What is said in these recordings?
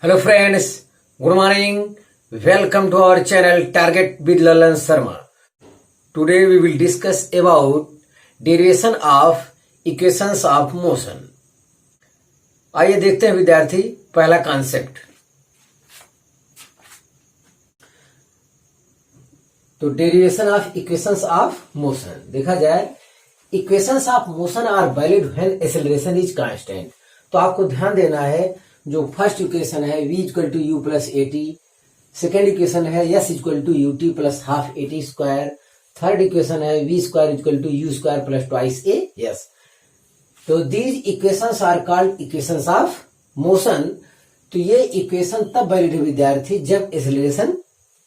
Hello friends, good morning. Welcome to our channel Target with Lalan Sharma. Today we will discuss about derivation of equations of motion. आइए देखते हैं विद्यार्थी पहला concept. तो derivation of equations of motion देखा जाए, equations of motion are valid when acceleration is constant. तो आपको ध्यान देना है, जो फर्स्ट इक्वेशन है v equal to u plus a t, second equation है s equal to u t plus half a t square, third equation है v square equal to u square plus twice a s. तो these equations are called equations of motion. तो ये equation तब valid है विद्यार्थी जब acceleration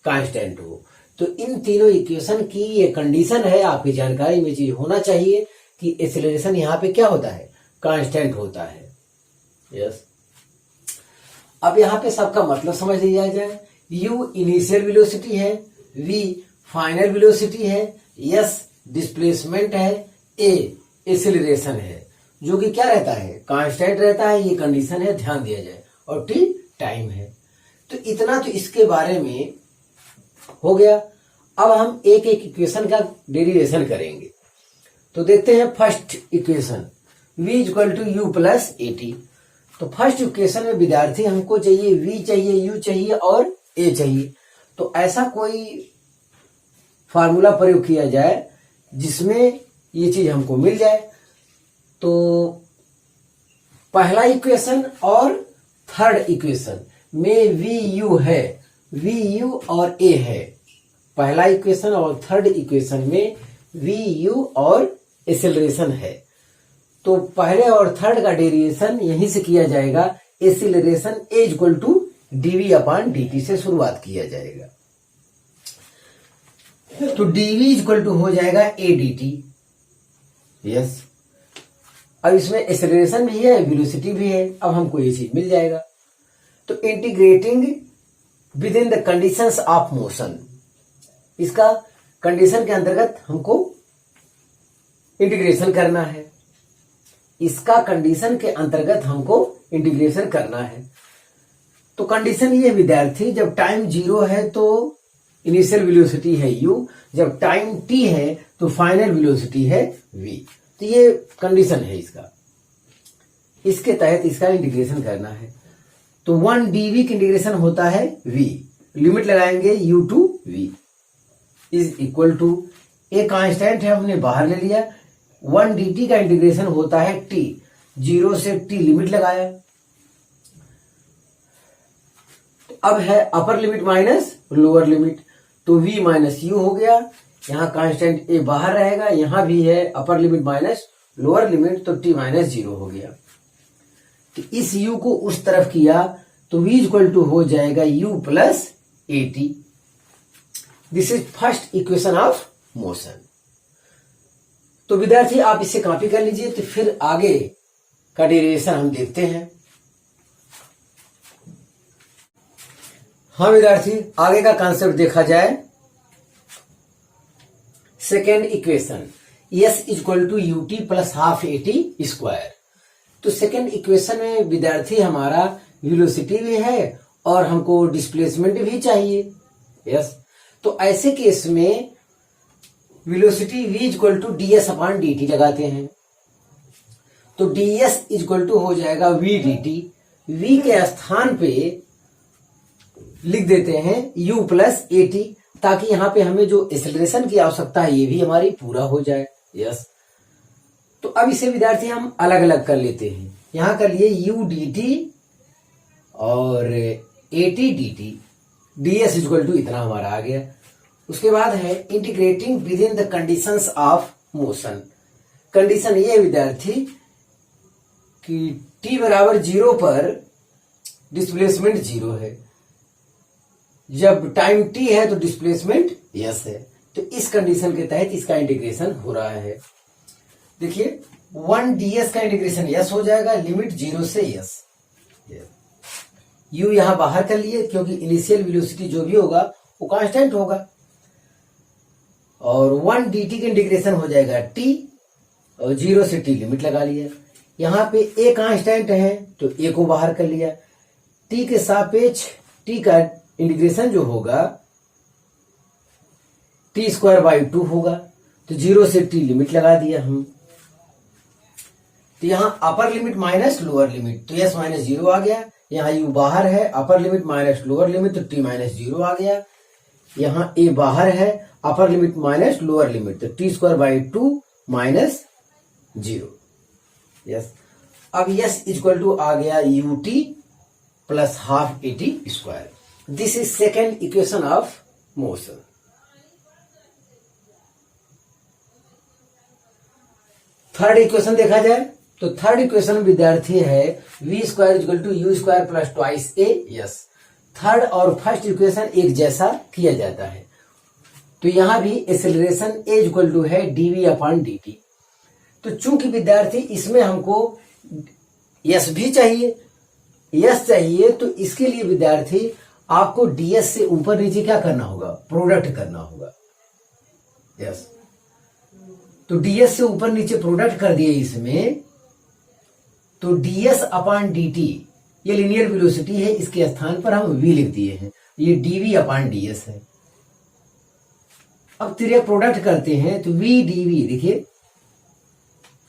constant हो। तो इन तीनों इक्वेशन की ये कंडीशन है, आपकी जानकारी में चीज होना चाहिए कि एक्सेलरेशन यहाँ पे क्या होता है, कांस्टेंट होता है। यस, अब यहाँ पे सबका मतलब समझ लिया जाए। u इनिशियल वेलोसिटी है, v फाइनल वेलोसिटी है, s डिस्प्लेसमेंट है, a एक्सेलरेशन है, जो कि क्या रहता है, कांस्टेंट रहता है। ये कंडीशन है, ध्यान दिया जाए। और t टाइम है। तो इतना तो इसके बारे में हो गया। अब हम एक एक इक्वेशन का डेरिवेशन करेंगे। तो देखते हैं first equation v equal to u plus a t. तो फर्स्ट इक्वेशन में विद्यार्थी हमको चाहिए v चाहिए, u चाहिए और a चाहिए। तो ऐसा कोई फार्मूला प्रयोग किया जाए जिसमें ये चीज हमको मिल जाए। तो पहला इक्वेशन और थर्ड इक्वेशन में v u है, v u और a है। पहला इक्वेशन और थर्ड इक्वेशन में v u और एक्सेलरेशन है। तो पहले और थर्ड का डेरिवेशन यहीं से किया जाएगा। Acceleration a equal to dv upon d से शुरुआत किया जाएगा। तो डीवी इक्वल टू हो जाएगा ए डी टी। यस, अब इसमें एक्सेलरेशन भी है, वेलोसिटी भी है। अब हमको ये चीज मिल जाएगा। तो integrating with in the conditions of motion, इसका कंडीशन के अंतर्गत हमको इंटीग्रेशन करना है। इसका कंडीशन के अंतर्गत हमको इंटीग्रेशन करना है। तो कंडीशन ये विद्यार्थी, जब टाइम जीरो है तो इनिशियल वेलोसिटी है u, जब टाइम t है तो फाइनल वेलोसिटी है v। तो ये कंडीशन है इसका, इसके तहत इसका इंटीग्रेशन करना है। तो 1 dv की इंटीग्रेशन होता है v, लिमिट लगाएंगे u to v is equal to, a constant है हमने बाहर ले लिया। 1 dt का इंटीग्रेशन होता है t, 0 से t लिमिट लगाया। अब है upper limit minus lower limit. तो v माइनस यू हो गया, यहाँ कांस्टेंट a बाहर रहेगा, यहां भी है upper limit minus lower limit, तो t माइनस 0 हो गया। तो इस u को उस तरफ किया तो v इक्वल टू हो जाएगा u plus a T. This is first equation of motion. तो विद्यार्थी आप इसे कॉपी कर लीजिए। तो फिर आगे का डेरिवेशन हम देखते हैं। हाँ विद्यार्थी, आगे का कॉन्सेप्ट देखा जाए। Second equation s equal to u t plus half a t square. तो सेकेंड इक्वेशन में विद्यार्थी हमारा वेलोसिटी भी है और हमको डिस्प्लेसमेंट भी चाहिए। यस, तो ऐसे केस में velocity v equal to d s upon d t लगाते हैं। तो डी एस इक्वल टू हो जाएगा v डी टी। v के स्थान पे लिख देते हैं u प्लस ए टी, ताकि यहां पे हमें जो एक्सेलरेशन की आवश्यकता है ये भी हमारी पूरा हो जाए। यस, तो अब इसे विद्यार्थी हम अलग अलग कर लेते हैं। यहां कर लिए u डी टी और a t d t, d s equal to इतना हमारा आ गया। उसके बाद है integrating with in the conditions of motion. Condition ये विद्यार्थी कि t बराबर 0 पर डिस्प्लेसमेंट 0 है, जब टाइम t है तो डिस्प्लेसमेंट यस है। तो इस कंडीशन के तहत इसका इंटीग्रेशन हो रहा है। देखिए 1 ds का इंटीग्रेशन यस हो जाएगा, लिमिट 0 से यस। u यहां बाहर कर लिए क्योंकि इनिशियल वेलोसिटी जो भी होगा वो कांस्टेंट होगा। और 1 dt का इंटीग्रेशन हो जाएगा t, और 0 से t लिमिट लगा लिया। यहाँ पे a कांस्टेंट है तो a को बाहर कर लिया। टी के सापेक्ष टी का इंटीग्रेशन जो होगा टी स्क्वायर बाई 2 होगा। तो 0 से टी लिमिट लगा दिया हम, तो यहां upper limit minus lower limit, तो एस माइनस 0 आ गया। यहाँ यू बाहर है, upper limit minus lower limit, तो टी माइनस 0 आ गया। यहाँ ए बाहर है, upper limit minus lower limit, तो t square by 2 minus 0। S, अब यस इक्वल टू आ गया u t plus half a t square. This is second equation of motion. Third equation देखा जाए तो थर्ड इक्वेशन विद्यार्थी है v square equal to u square plus twice a s. Third और first equation एक जैसा किया जाता है, तो यहां भी एक्सेलरेशन ए इक्वल टू है डीवी अपॉन डी टी। तो चूंकि विद्यार्थी इसमें हमको यस भी चाहिए, यस चाहिए, तो इसके लिए विद्यार्थी आपको डीएस से ऊपर नीचे क्या करना होगा, प्रोडक्ट करना होगा। यस, तो डीएस से ऊपर नीचे प्रोडक्ट कर दिए इसमें, तो डीएस अपॉन डी ये लीनियर वेलोसिटी है, इसके स्थान पर हम वी लिख दिए हैं, ये डीवी अपॉन डीएस है। अब तेरे प्रोडक्ट करते हैं तो वी डीवी, देखिए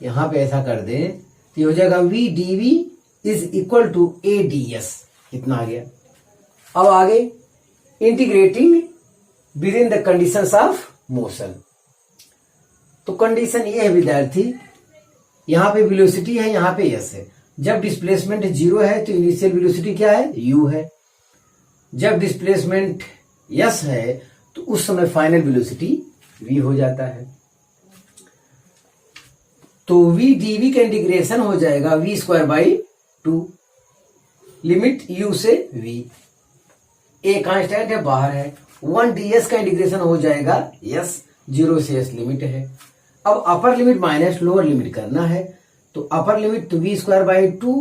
यहां पे ऐसा कर दें तो ये हो जाएगा v dv is equal to a ds, इतना आ गया। अब आगे integrating with in the conditions of motion. तो कंडीशन ये है विद्यार्थी, यहां पे वेलोसिटी है, यहां पे यस है। जब डिस्प्लेसमेंट 0 है तो इनिशियल वेलोसिटी क्या है, यू है। जब डिस्प्लेसमेंट यस है तो उस समय फाइनल वेलोसिटी वी हो जाता है। तो वी डीवी का इंटीग्रेशन हो जाएगा v square by 2, limit u से वी, ए कांस्टेंट है बाहर है। 1 ds का इंटीग्रेशन हो जाएगा यस, 0 से यस लिमिट है। अब upper limit minus lower limit करना है, तो अपर लिमिट तो v square by 2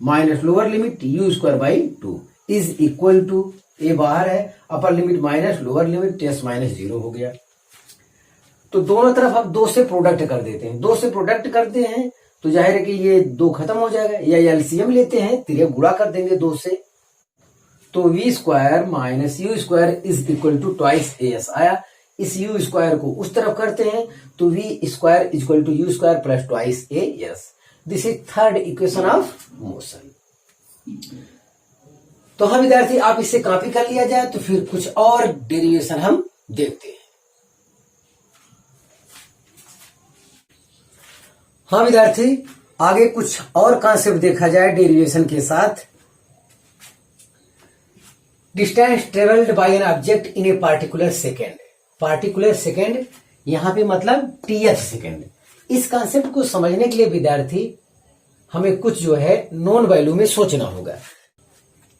minus lower limit u square by 2 is equal to, a बाहर है, upper limit minus lower limit s minus 0 हो गया। तो दोनों तरफ अब 2 से प्रोडक्ट कर देते हैं, 2 से प्रोडक्ट करते हैं तो जाहिर है कि ये 2 खत्म हो जाएगा, या एलसीएम लेते हैं तो ये गुणा कर देंगे 2 से, तो v square minus u square is equal to twice a s आया। इस यू स्क्वायर को उस तरफ करते हैं तो v square equal to u square plus twice a s. This is third equation of motion. तो हम विद्यार्थी आप इससे कॉपी कर लिया जाए तो फिर कुछ और डेरिवेशन हम देखते हैं। हाँ विद्यार्थी, आगे कुछ और कॉन्सेप्ट देखा जाए डेरिवेशन के साथ। Distance travelled by an object in a particular second. Particular second यहां पे मतलब टीएच सेकेंड। इस कॉन्सेप्ट को समझने के लिए विद्यार्थी हमें कुछ जो है नॉन वैल्यू में सोचना होगा।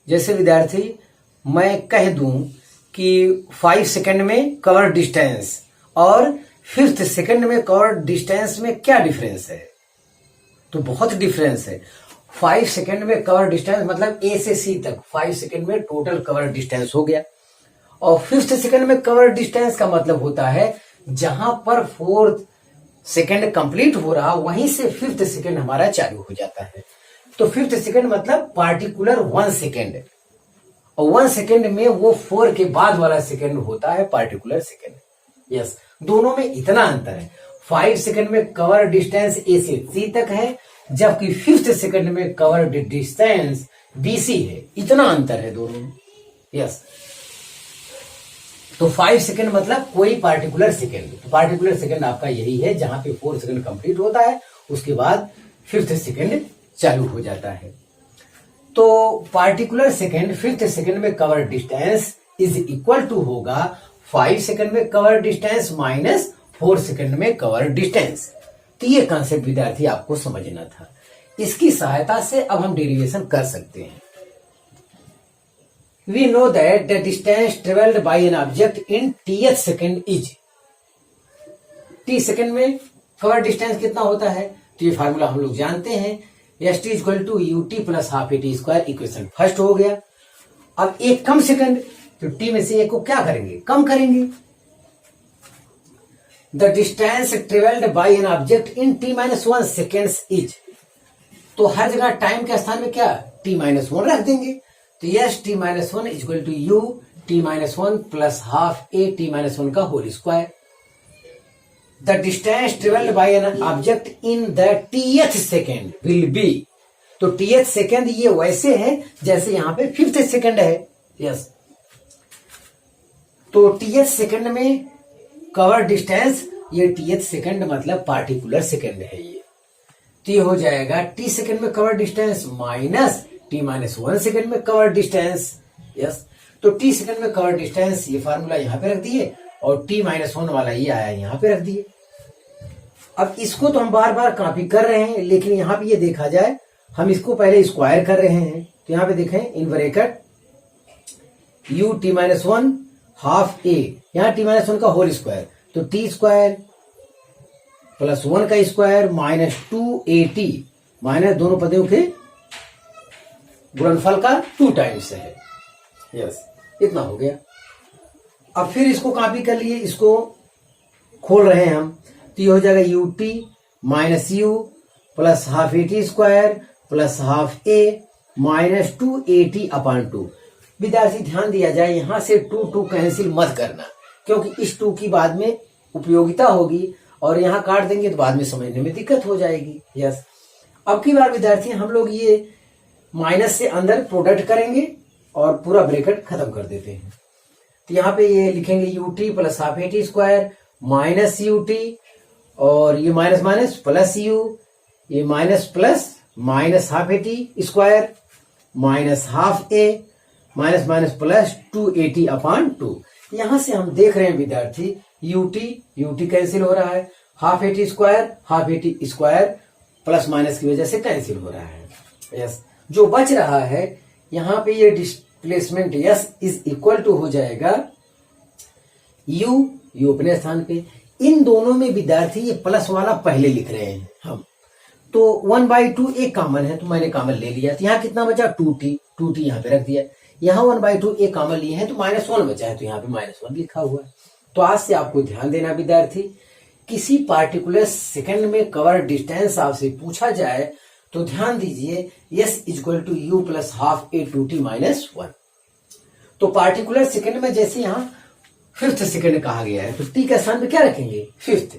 जैसे विद्यार्थी मैं कह दूं कि 5 सेकेंड में कवर डिस्टेंस और 5th सेकेंड में कवर डिस्टेंस में क्या डिफरेंस है, तो बहुत डिफरेंस है। 5 सेकेंड में कवर डिस्टेंस मतलब ए से सी तक 5 सेकेंड में टोटल कवर डिस्टेंस हो गया, और 5th सेकेंड में कवर डिस्टेंस का मतलब होता है जहां पर 4th सेकेंड कंप्लीट हो रहा वहीं से 5th सेकेंड हमारा चालू हो जाता है। तो 5th सेकेंड मतलब पार्टिकुलर 1 सेकेंड, और 1 सेकेंड में वो 4 के बाद वाला सेकेंड होता है पार्टिकुलर सेकेंड। यस, दोनों में इतना अंतर है। 5 सेकेंड में कवर डिस्टेंस ए से सी तक है, जबकि 5th सेकेंड में कवर डिस्टेंस बी सी है, इतना अंतर है दोनों में। यस, तो 5 सेकेंड मतलब कोई पार्टिकुलर सेकेंड, तो पार्टिकुलर सेकेंड आपका यही है जहां पे 4 सेकेंड कंप्लीट होता है, उसके बाद 5th सेकेंड चालू हो जाता है। तो पार्टिकुलर सेकेंड 5th सेकेंड में cover distance is equal to होगा 5 सेकेंड में कवर डिस्टेंस माइनस 4 सेकेंड में कवर डिस्टेंस। तो ये कॉन्सेप्ट विद्यार्थी आपको समझना था। इसकी सहायता से अब हम डेरिवेशन कर सकते हैं। We know that the distance traveled by an object in tth second is, t second में कवर डिस्टेंस कितना होता है, तो ये फार्मूला हम लोग जानते हैं, s t equal to u t plus half a t square. Equation first हो गया। अब एक कम सेकंड, तो टी में से एक को क्या करेंगे, कम करेंगे। The distance travelled by an object in t-1 seconds is, तो हर जगह टाइम के स्थान में क्या t-1 रख देंगे। तो s t-1 equal to u t-1 plus half a t-1 का whole square. The distance travelled by an object in the tth second will be, तो tth सेकेंड ये वैसे है जैसे यहां पे 5th सेकेंड है। यस, तो tth सेकेंड में कवर डिस्टेंस, ये tth सेकेंड मतलब पार्टिकुलर सेकेंड है ये, तो ये हो जाएगा t सेकेंड में cover distance minus t-1 second में कवर डिस्टेंस। यस, तो t सेकेंड में कवर डिस्टेंस ये फार्मूला यहां पे रख दिए और t-1 वाला ये आया यहां पे रख दिए। अब इसको तो हम बार बार कॉपी कर रहे हैं, लेकिन यहां पे ये देखा जाए हम इसको पहले स्क्वायर कर रहे हैं। तो यहां पे देखें in bracket u t-1 half a, यहां t-1 का होल स्क्वायर, तो t स्क्वायर प्लस 1 का स्क्वायर माइनस 2at, माइनस दोनों पदों के गुणनफल का 2 टाइम्स है। यस, इतना हो गया। अब फिर इसको कॉपी कर लिए, इसको खोल रहे हैं हम, तो ये हो जाएगा ut minus u plus half at square plus half a minus 2at upon 2। विद्यार्थी ध्यान दिया जाए, यहां से 2 कैंसिल मत करना, क्योंकि इस 2 की बाद में उपयोगिता होगी और यहां काट देंगे तो बाद में समझने में दिक्कत हो जाएगी। यस, अब की बार विद्यार्थी हम लोग ये माइनस से अंदर प्रोडक्ट करेंगे और पूरा ब्रैकेट खत्म कर देते हैं। तो यहाँ पे ये लिखेंगे ut plus half at square minus ut, और ये माइनस माइनस प्लस u, ये minus plus minus half at square minus half a minus minus plus 2at upon 2। यहां से हम देख रहे हैं विद्यार्थी ut कैंसिल हो रहा है, half at square plus minus की वजह से कैंसिल हो रहा है। यस, जो बच रहा है यहां पे ये displacement s is equal to हो जाएगा u अपने स्थान पे। इन दोनों में विद्यार्थी ये प्लस वाला पहले लिख रहे हैं हम, तो 1/2 एक कॉमन है तो मैंने कॉमन ले लिया, तो यहाँ कितना बचा 2t यहाँ पे रख दिया। यहाँ 1/2 एक कॉमन लिए हैं तो -1 बचा है, तो यहाँ पे -1 लिखा हुआ है। तो आज से आपको ध्यान देना विद्यार्थी, किसी पार्टिकुलर सेकंड में कवर डिस्टेंस आपसे पूछा जाए तो ध्यान दीजिए s equal to u plus half a 2t-1। तो पार्टिकुलर सेकंड में जैसे यहाँ 5th सेकंड कहा गया है, तो t का स्थान पे क्या रखेंगे 5th।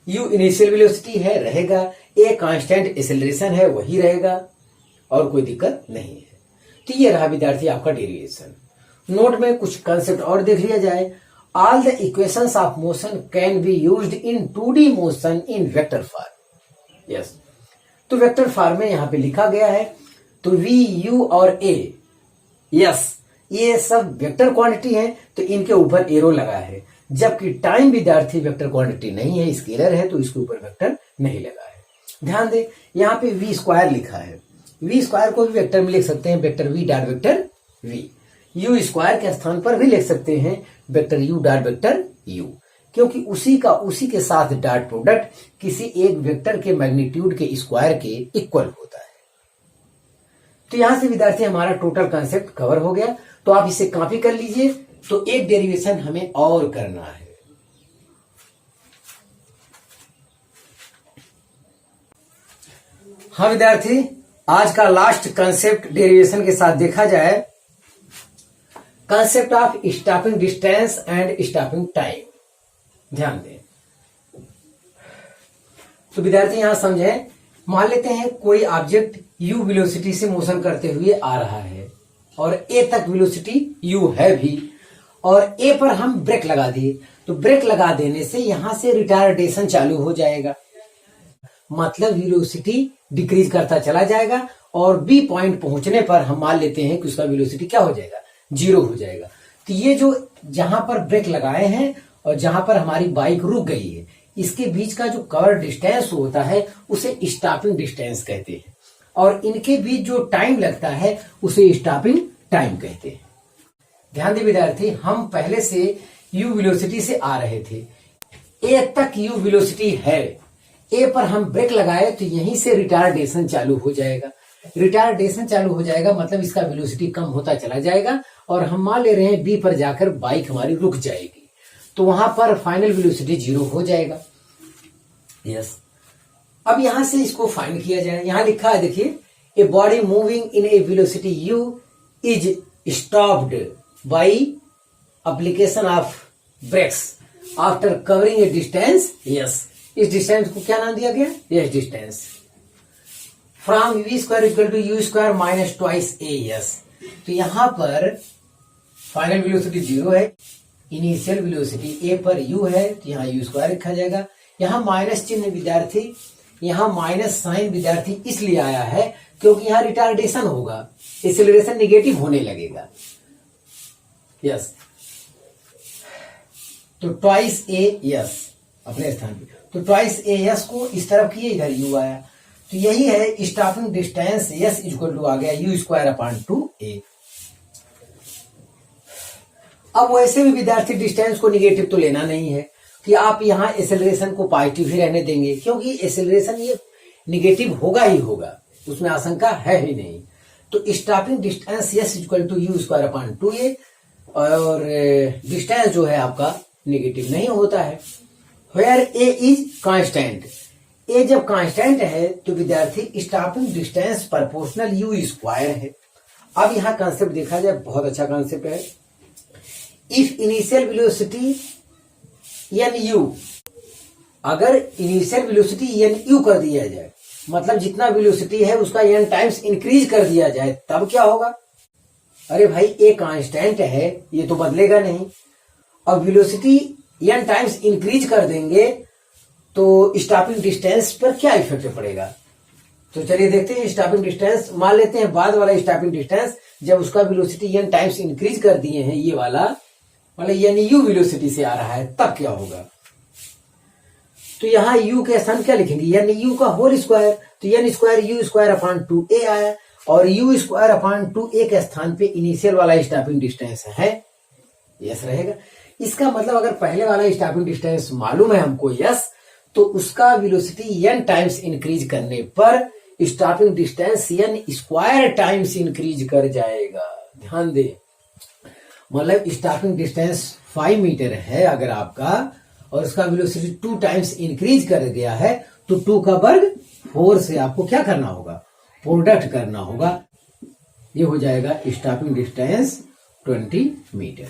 u इनिशियल वेलोसिटी है, रहेगा, a कांस्टेंट एक्सेलरेशन है, वही रहेगा और कोई दिक्कत नहीं है। तो ये रहा विद्यार्थी आपका डेरिवेशन। नोट में कुछ कंसेप्ट और देख लिया जाए। All the equations of motion can be used in 2D motion in vector form. Yes, तो वेक्टर फॉर्म में यहां पे लिखा गया है, तो v, u और a, यस ये सब वेक्टर क्वांटिटी है, तो इनके ऊपर एरो लगा है, जबकि टाइम विद्यार्थी वेक्टर क्वांटिटी नहीं है, स्केलर है, तो इसके ऊपर वेक्टर नहीं लगा है। ध्यान दे, यहाँ पे v स्क्वायर लिखा है, v स्क्वायर को भी वेक्टर में लिख सकते हैं, vector v dot vector v। u square के स्थान पर भी लिख सकते हैं vector u dot vector u, क्योंकि उसी के साथ डॉट प्रोडक्ट किसी एक वेक्टर के मैग्नीट्यूड के स्क्वायर के इक्वल होता है। तो यहां से विद्यार्थी हमारा टोटल कंसेप्ट कवर हो गया, तो आप इसे कॉपी कर लीजिए। तो एक डेरिवेशन हमें और करना है। हाँ विद्यार्थी, आज का लास्ट कंसेप्ट डेरिवेशन के साथ देखा जाए, concept of stopping distance and stopping time. ध्यान दें, तो विद्यार्थी यहां समझें, मान लेते हैं कोई ऑब्जेक्ट u वेलोसिटी से मोशन करते हुए आ रहा है और a तक वेलोसिटी u है भी, और a पर हम ब्रेक लगा दिए, तो ब्रेक लगा देने से यहां से रिटार्डेशन चालू हो जाएगा, मतलब वेलोसिटी डिक्रीज करता चला जाएगा और b पॉइंट पहुंचने पर हम मान लेते हैं कि उसका वेलोसिटी क्या हो जाएगा 0 हो जाएगा। तो ये जो जहां पर ब्रेक लगाए हैं और जहां पर हमारी बाइक रुक गई है, इसके बीच का जो कवर डिस्टेंस होता है उसे स्टॉपिंग डिस्टेंस कहते हैं, और इनके बीच जो टाइम लगता है उसे स्टॉपिंग टाइम कहते हैं। ध्यान दें विद्यार्थी, हम पहले से u वेलोसिटी से आ रहे थे, a तक u वेलोसिटी है, a पर हम ब्रेक लगाए तो यहीं से रिटार्डेशन चालू हो जाएगा। रिटार्डेशन चालू हो जाएगा मतलब इसका वेलोसिटी कम होता चला जाएगा, और हम मान ले रहे हैं b पर जाकर बाइक हमारी रुक जाएगी, तो वहां पर फाइनल वेलोसिटी 0 हो जाएगा। यस, अब यहां से इसको फाइंड किया जाए। यहां लिखा है देखिए, a body moving in a velocity u is stopped by application of brakes after covering a distance s. इस डिस्टेंस को क्या नाम दिया गया? S distance. From v square equal to u square minus twice a s. तो यहां पर फाइनल वेलोसिटी 0 है, इनिशियल वेलोसिटी ए पर u है, तो यहाँ u स्क्वायर लिखा जाएगा। यहाँ माइनस चिन्ह विद्यार्थी, यहाँ माइनस साइन विद्यार्थी इसलिए आया है क्योंकि यहाँ रिटार्डेशन होगा, एक्सेलरेशन नेगेटिव होने लगेगा यस। तो ट्वाइस ए यस अपने स्थान पे, तो ट्वाइस ए यस को इस तरफ किए, इधर u आया, तो यही है stopping distance s equal to आ गया u स्क्वायर अपॉन 2a। अब वैसे भी विद्यार्थी डिस्टेंस को निगेटिव तो लेना नहीं है कि आप यहाँ एक्सेलरेशन को पॉजिटिव ही रहने देंगे, क्योंकि एक्सेलरेशन ये निगेटिव होगा ही होगा, उसमें आशंका है ही नहीं। तो stopping distance s equal to u square upon 2a, और डिस्टेंस जो है आपका निगेटिव नहीं होता है। Where a is constant, a जब कांस्टेंट है तो विद्यार्थी stopping distance proportional u square है। अब यहाँ कंसेप्ट देखा जाए, बहुत अच्छा कंसेप्ट है। If initial velocity n u, अगर इनिशियल वेलोसिटी एन यू कर दिया जाए, मतलब जितना वेलोसिटी है उसका एन टाइम्स इंक्रीज कर दिया जाए, तब क्या होगा? अरे भाई ए कांस्टेंट है, ये तो बदलेगा नहीं। अब वेलोसिटी एन टाइम्स इंक्रीज कर देंगे तो स्टॉपिंग डिस्टेंस पर क्या इफेक्ट पड़ेगा? तो चलिए देखते हैं। स्टॉपिंग डिस्टेंस मान लेते हैं, बाद वाला स्टॉपिंग डिस्टेंस जब उसका वेलोसिटी एन टाइम्स इंक्रीज कर दिए हैं, ये वाला मतलब यानी u वेलोसिटी से आ रहा है, तब क्या होगा? तो यहां u के स्थान क्या लिखेंगे? यानी u का होल स्क्वायर, तो n square u square upon 2a आया, और u स्क्वायर अपॉन 2a के स्थान पे इनिशियल वाला स्टॉपिंग डिस्टेंस है यस रहेगा। इसका मतलब अगर पहले वाला स्टॉपिंग डिस्टेंस मालूम है हमको यस, तो उसका वेलोसिटी n टाइम्स इंक्रीज करने पर stopping distance n square times increase कर जाएगा। ध्यान दे, मतलब स्टॉपिंग डिस्टेंस 5 मीटर है अगर आपका, और उसका वेलोसिटी 2 टाइम्स इंक्रीज कर गया है, तो 2 का वर्ग 4 से आपको क्या करना होगा? प्रोडक्ट करना होगा। ये हो जाएगा स्टॉपिंग डिस्टेंस 20 मीटर।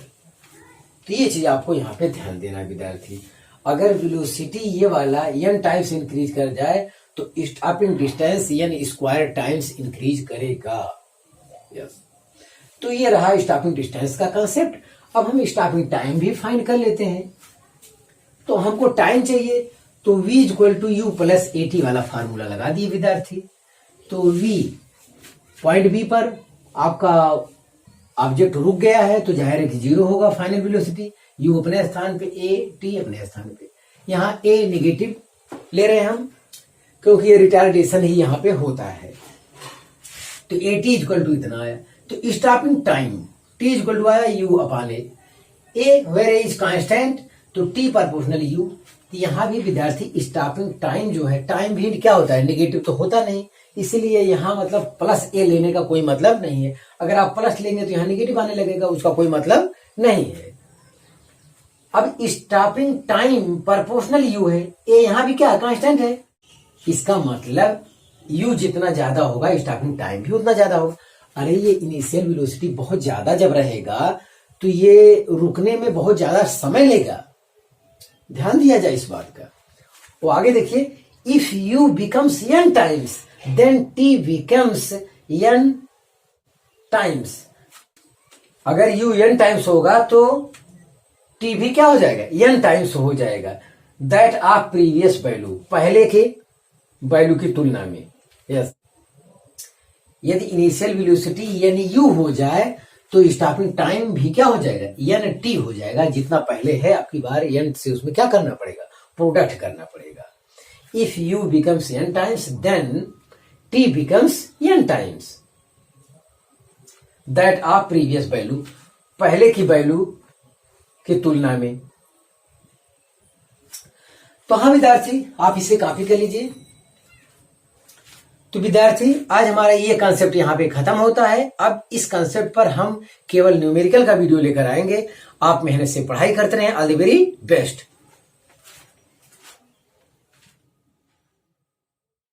तो ये चीज आपको यहाँ पे ध्यान देना विद्यार्थी। अगर वेलोसिटी ये वाला n टाइम्स इंक्रीज कर जाए तो stopping distance n square times increase करेगा यस। तो ये रहा स्टॉपिंग डिस्टेंस का कंसेप्ट। अब हम स्टॉपिंग टाइम भी फाइंड कर लेते हैं। तो हमको टाइम चाहिए, तो v equal to u plus a t वाला फार्मूला लगा दिए विद्यार्थी। तो v पॉइंट बी पर आपका ऑब्जेक्ट रुक गया है, तो जाहिर है कि 0 होगा फाइनल वेलोसिटी, u अपने स्थान पे, a t अपने स्थान पे। यहाँ a निगेटिव ले रहे हैं हम, क्योंकि ये रिटार्डेशन ही यहाँ पे होता है। तो a t इक्वल टू इतना आया। तो stopping time t equal to आया u अपॉन a वेयर इज कांस्टेंट, तो t प्रोपोर्शनल u। यहाँ भी विद्यार्थी स्टॉपिंग टाइम जो है, टाइम भी क्या होता है? निगेटिव तो होता नहीं, इसीलिए यहाँ मतलब प्लस a लेने का कोई मतलब नहीं है। अगर आप प्लस लेंगे तो यहाँ निगेटिव आने लगेगा, उसका कोई मतलब नहीं है। अब स्टॉपिंग टाइम प्रोपोर्शनल u है, a यहाँ भी क्या कांस्टेंट है, इसका मतलब u जितना ज्यादा होगा स्टॉपिंग टाइम भी उतना ज्यादा होगा। अरे ये इनिशियल वेलोसिटी बहुत ज्यादा जब रहेगा तो ये रुकने में बहुत ज्यादा समय लेगा, ध्यान दिया जाए इस बात का। वो आगे देखिए, if u becomes n times then t becomes n times. अगर u n टाइम्स होगा तो t भी क्या हो जाएगा? n टाइम्स हो जाएगा। दैट ऑफ प्रीवियस वैल्यू, पहले के वैल्यू की तुलना में यस। यदि इनिशियल वेलोसिटी यानी u हो जाए तो स्टॉपिंग टाइम भी क्या हो जाएगा? n t हो जाएगा। जितना पहले है आपकी बार n से उसमें क्या करना पड़ेगा? प्रोडक्ट करना पड़ेगा। If u becomes n times then t becomes n times that of previous value, पहले की वैल्यू की तुलना में। तो हाँ विद्यार्थी, आप इसे कॉपी कर लीजिए। तो विद्यार्थी आज हमारा ये कंसेप्ट यहाँ पे खत्म होता है। अब इस कंसेप्ट पर हम केवल न्यूमेरिकल का वीडियो लेकर आएंगे। आप मेहनत से पढ़ाई करते रहें। All the very best.